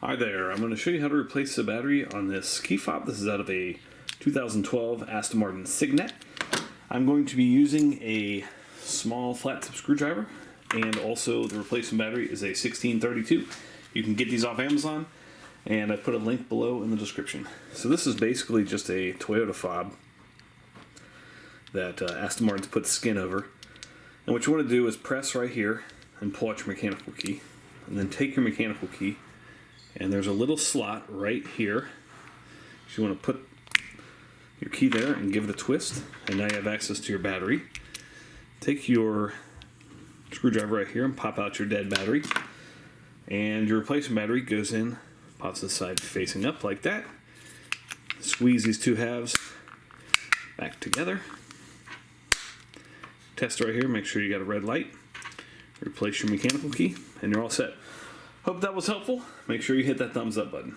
Hi there, I'm going to show you how to replace the battery on this key fob. This is out of a 2012 Aston Martin Cygnet. I'm going to be using a small flat tip screwdriver, and also the replacement battery is a 1632. You can get these off Amazon, and I put a link below in the description. So this is basically just a Toyota fob that Aston Martin's put skin over. And what you want to do is press right here and pull out your mechanical key, and then take your mechanical key, and there's a little slot right here. So you want to put your key there and give it a twist, and now you have access to your battery. Take your screwdriver right here and pop out your dead battery, and your replacement battery goes in, pops to the side facing up like that. Squeeze these two halves back together. Test right here, make sure you got a red light. Replace your mechanical key, and you're all set. Hope that was helpful. Make sure you hit that thumbs up button.